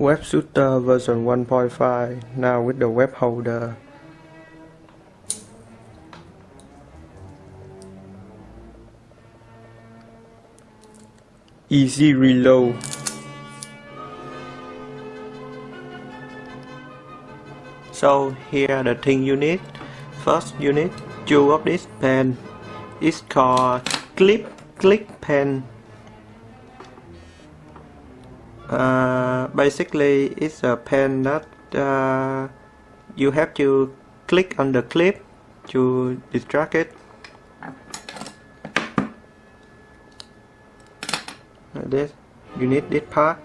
Web shooter version 1.5 now with the web holder. Easy reload. So here are the things you need. First you need two of this pen. It's called click pen. Basically it's a pen that you have to click on the clip to distract it. Like this, you need this part,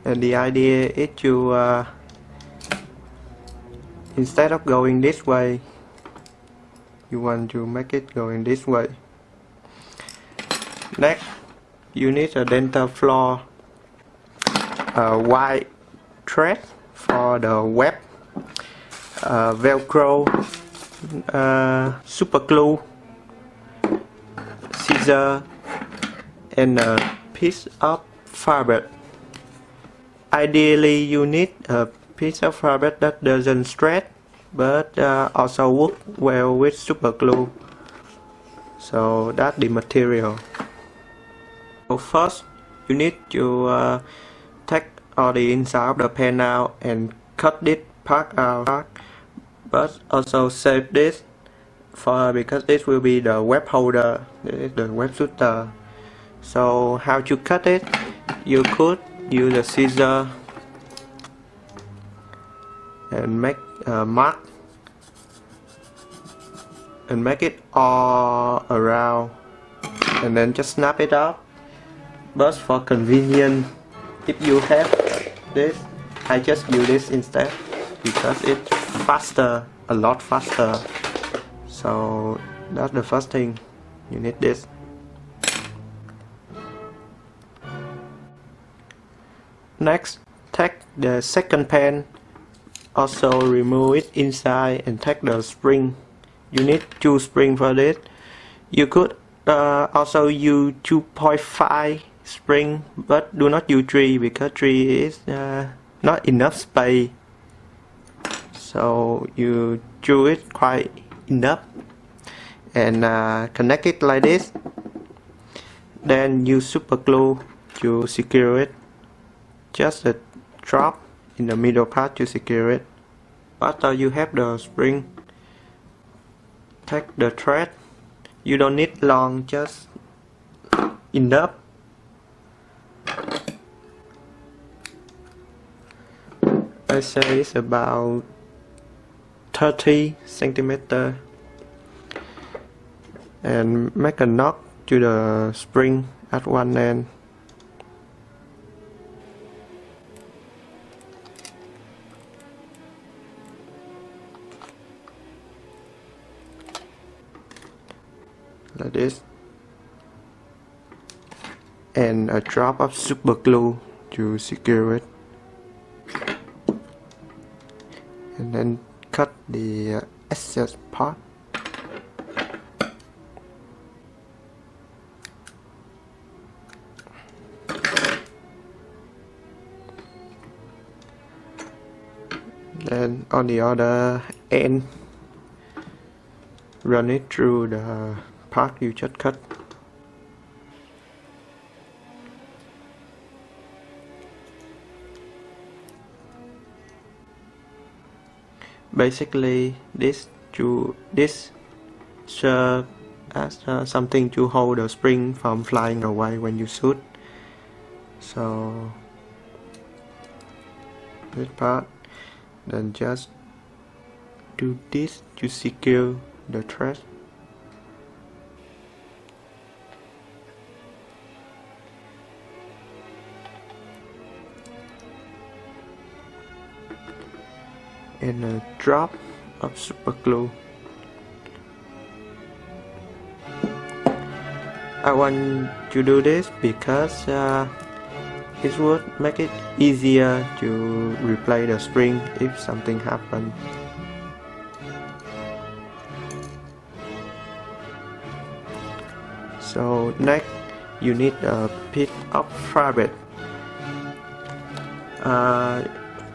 and the idea is to instead of going this way, you want to make it going this way. Next, you need a dental floss, a white thread for the web, velcro, super glue, scissor, and a piece of fabric. Ideally you need a piece of fabric that doesn't stretch but also work well with super glue. So that's the material. So first you need to take all the inside of the pen out and cut this part out, but also save this because this will be the web holder. This is the web shooter. So how to cut it? You could use a scissor and make a mark and make it all around, and then just snap it out. But for convenience, if you have this, I just use this instead because it's faster, a lot faster. So that's the first thing, you need this. Next, take the second pen, also remove it inside and take the spring. You need 2 springs for this. You could also use 2.5 spring, but do not use 3 because 3 is not enough space. So you choose it quite enough and connect it like this. Then use super glue to secure it. Just a drop in the middle part to secure it. After you have the spring, take the thread. You don't need long, just enough. I say it's about 30 centimeters, and make a knot to the spring at one end. Like this, and a drop of super glue to secure it, and then cut the excess part. Then on the other end, run it through the part you just cut. Basically this serves as something to hold the spring from flying away when you shoot. So this part, then just do this to secure the thread. And a drop of super glue. I want to do this because it would make it easier to replace the spring if something happens. So next, you need a piece of fabric.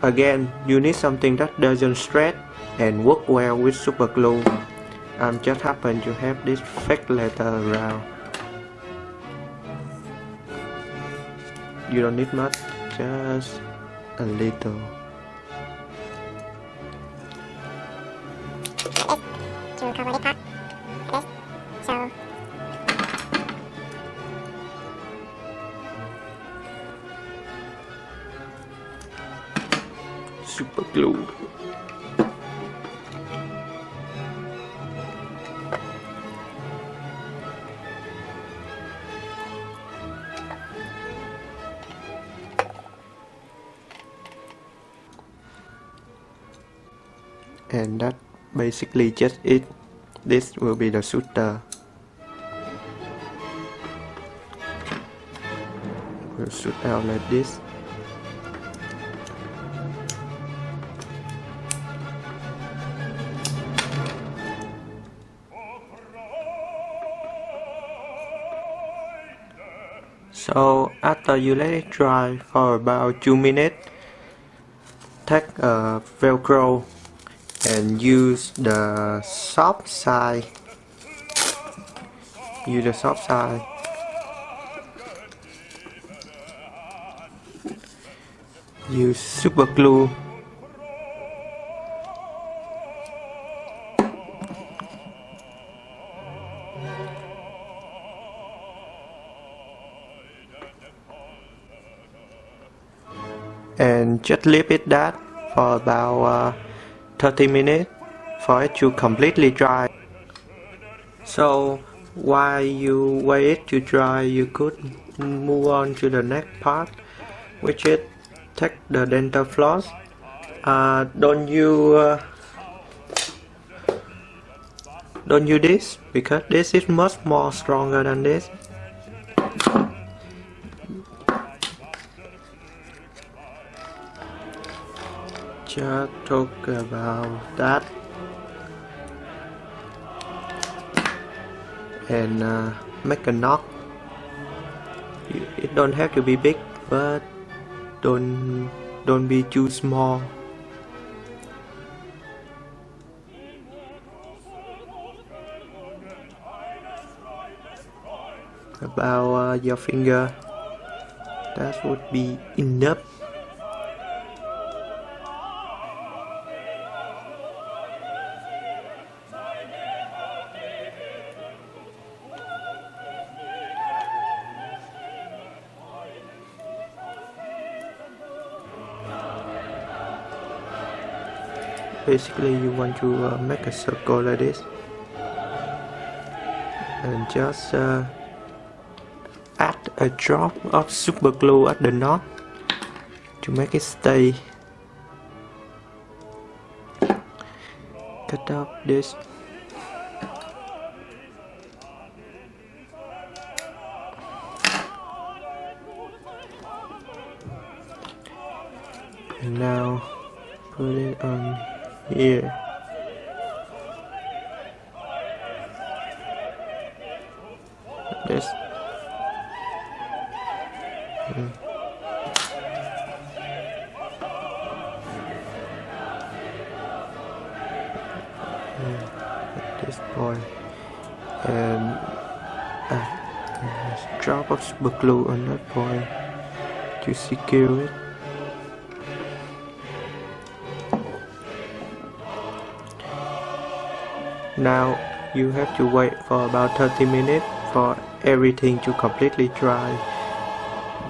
Again, you need something that doesn't stretch and work well with super glue. Just happen to have this fake letter around. You don't need much, just a little. To cover this part. This. So super glue. And that basically just it. This will be the shooter. We'll shoot out like this. So after you let it dry for about 2 minutes, take a velcro and use the soft side. Use the soft side. Use super glue. And just leave it that for about 30 minutes for it to completely dry. So while you wait it to dry, you could move on to the next part, which is take the dental floss. Don't use this because this is much more stronger than this. Just talk about that and make a knot. It don't have to be big, but don't be too small. About your finger, that would be enough. Basically, you want to make a circle like this and just add a drop of super glue at the knot to make it stay. Cut off this. And now put it on here. This. At this point, and a drop of super glue on that point to secure it. Now you have to wait for about 30 minutes for everything to completely dry.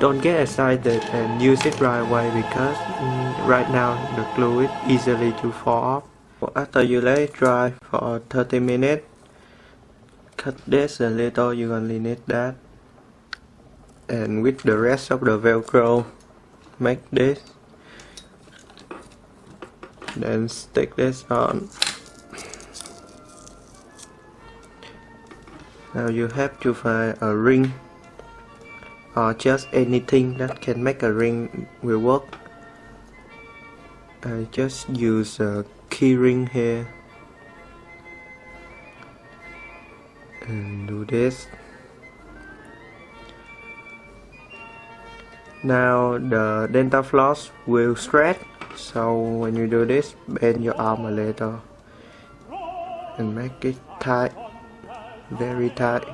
Don't get excited and use it right away because right now the glue is easily to fall off. After you let it dry for 30 minutes, cut this a little, you only need that. And with the rest of the velcro, make this. Then stick this on. Now you have to find a ring or just anything that can make a ring will work. I just use a key ring here and do this. Now the dental floss will stretch, so when you do this, bend your arm a little and make it tight, very tight,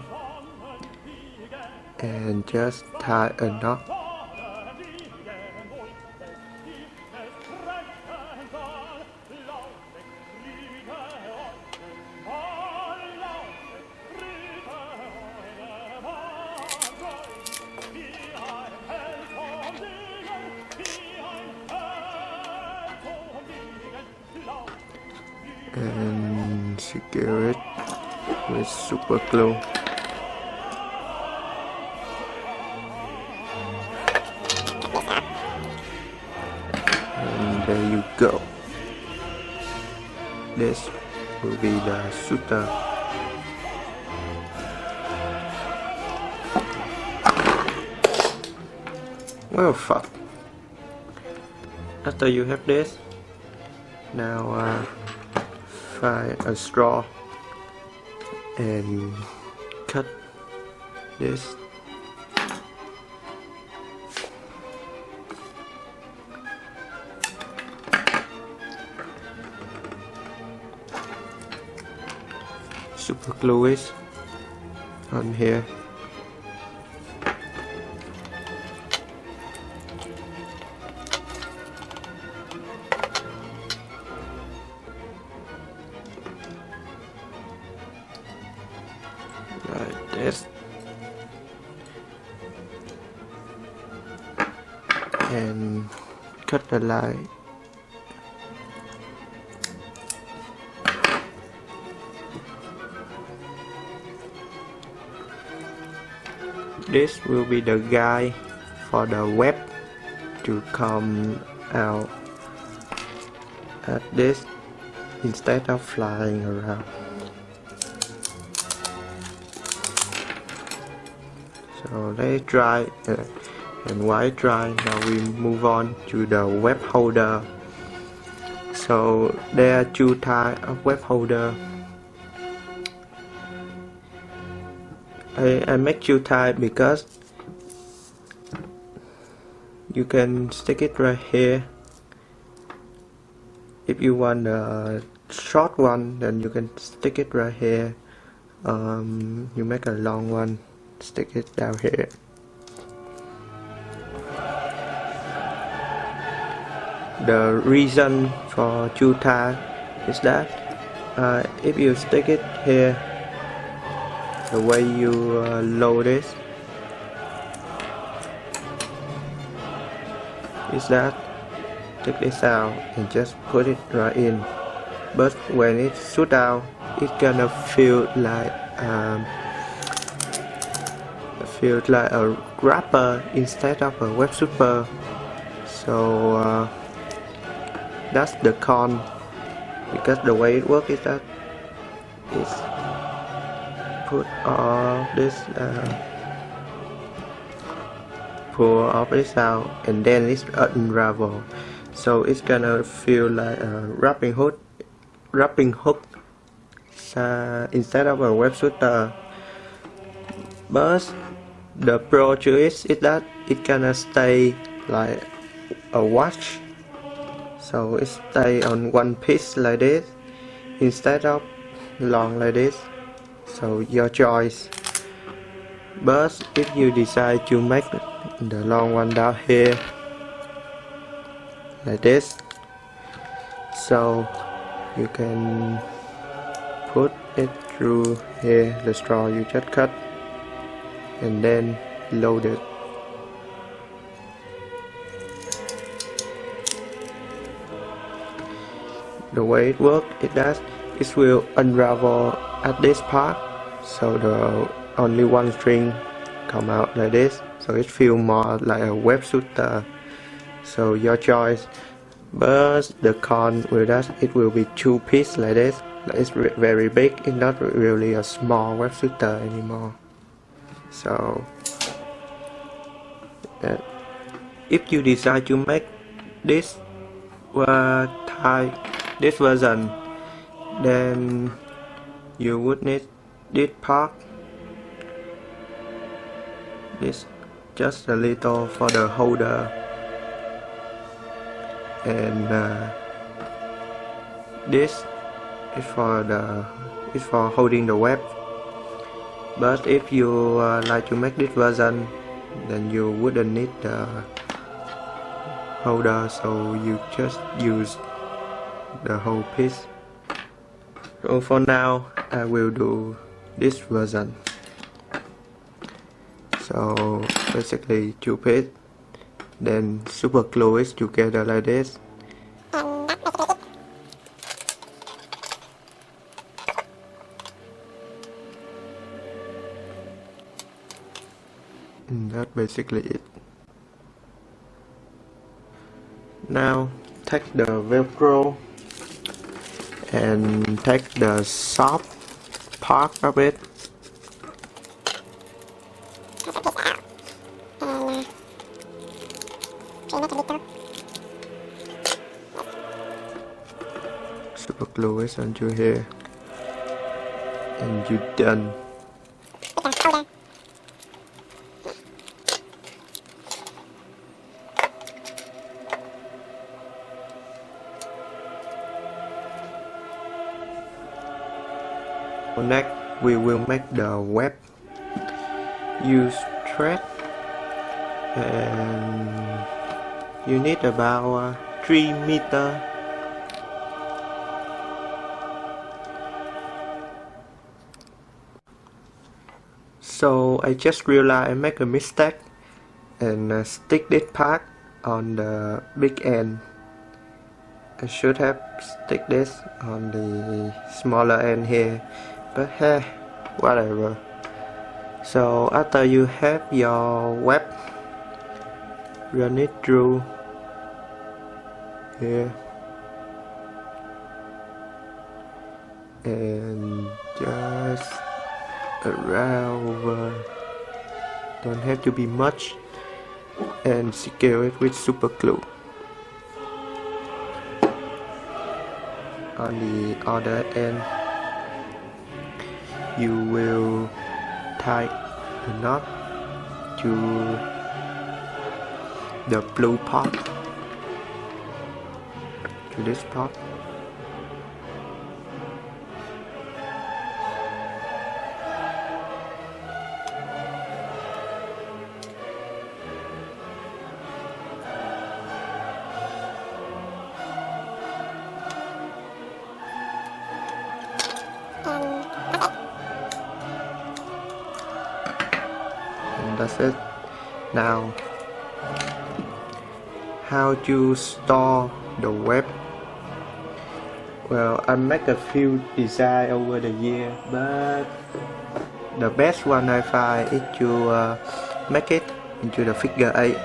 and just tie a knot. And secure it with super glue. And there you go. This will be the suture. Well, fuck. After you have this, now find a straw and cut this. Super glue it on here. Like this, and cut the line. This will be the guide for the web to come out at this instead of flying around. So let it dry, and while it dry, now we move on to the web holder. So there are two types of web holder. I make two types because you can stick it right here. If you want a short one, then you can stick it right here. You make a long one, stick it down here. The reason for two types is that if you stick it here, the way you load this is that take this out and just put it right in, but when it shoot out, it's gonna feel like a wrapper instead of a web super. So that's the con, because the way it works is that it's put all this pull off this out, and then it's unravel, so it's gonna feel like a wrapping hook instead of a web shooter. But the pro to it is that it gonna stay like a watch, so it stay on one piece like this instead of long like this. So your choice. But if you decide to make the long one down here like this, so you can put it through here, the straw you just cut, and then load it. The way it works is that it will unravel at this part, so the only one string come out like this, so it feels more like a web shooter. So your choice. But the con with that, it will be two pieces like this. It's very big, it's not really a small web shooter anymore. So if you decide to make this type, this version, then you would need this part, this just a little for the holder, and this is for holding the web. But if you like to make this version, then you wouldn't need the holder, so you just use the whole piece. So for now, I will do this version. So basically 2 pieces, then super glue it together like this. And that's basically it. Now take the velcro and take the soft part of it. Super glue it onto here, and you're done. Next, we will make the web. Use thread, and you need about 3 meters. So I just realized I make a mistake and stick this part on the big end. I should have stick this on the smaller end here, but hey, whatever. So after you have your web, run it through here and just around, don't have to be much, and secure it with super glue. On the other end, you will tie the knot to the blue part, to this part. That's it. Now, how to store the web? Well, I make a few designs over the year, but the best one I find is to make it into the figure 8.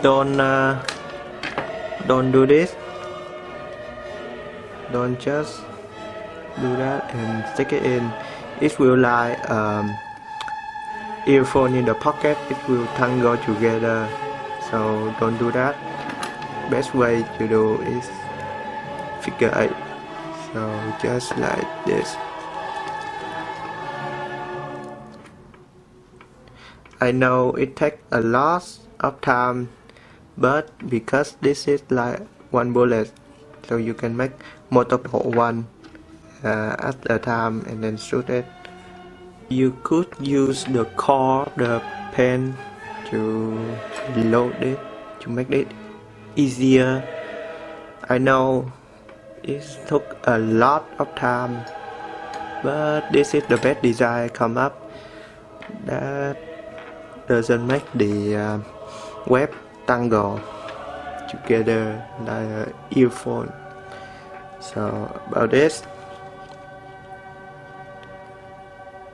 Don't do this. Don't just do that and stick it in. It will like earphone in the pocket. It will tangle together, so don't do that. Best way to do is figure 8, so just like this. I know it takes a lot of time, but because this is like one bullet, so you can make multiple one at a time and then shoot it. You could use the core, the pen, to load it, to make it easier. I know it took a lot of time, but this is the best design come up that doesn't make the web tangle together like an earphone. So about this,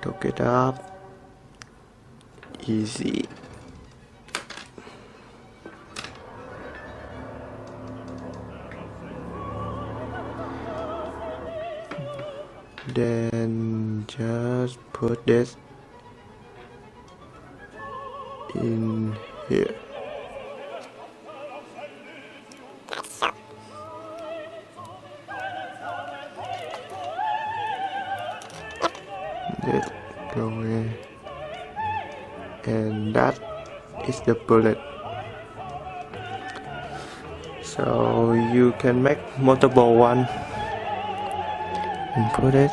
took it up, easy. Then just put this in here. Let go away. and that is the bullet. So you can make multiple one and put it.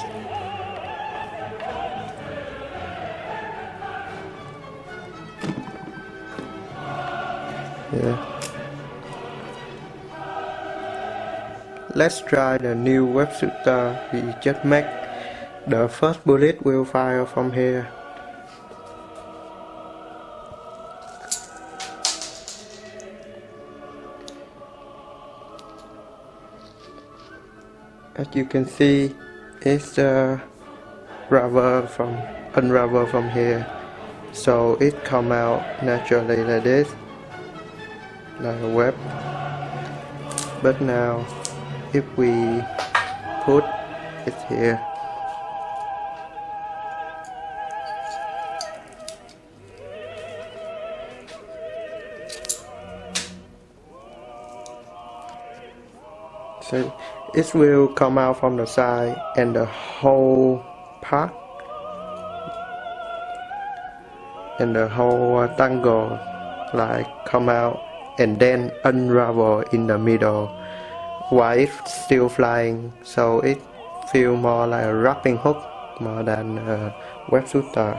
Yeah. Let's try the new web shooter. We just make the first bullet will fire from here. As you can see, it's unravel from here, so it come out naturally like this, like a web. But now if we put it here, so it will come out from the side, and the whole part and the whole tangle like come out and then unravel in the middle while it's still flying, so it feel more like a wrapping hook more than a web shooter.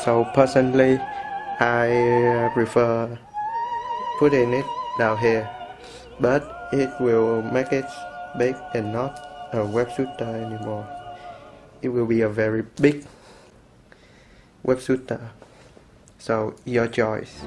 So personally I prefer putting it down here, but it will make it big and not a web shooter anymore. It will be a very big web shooter, so your choice.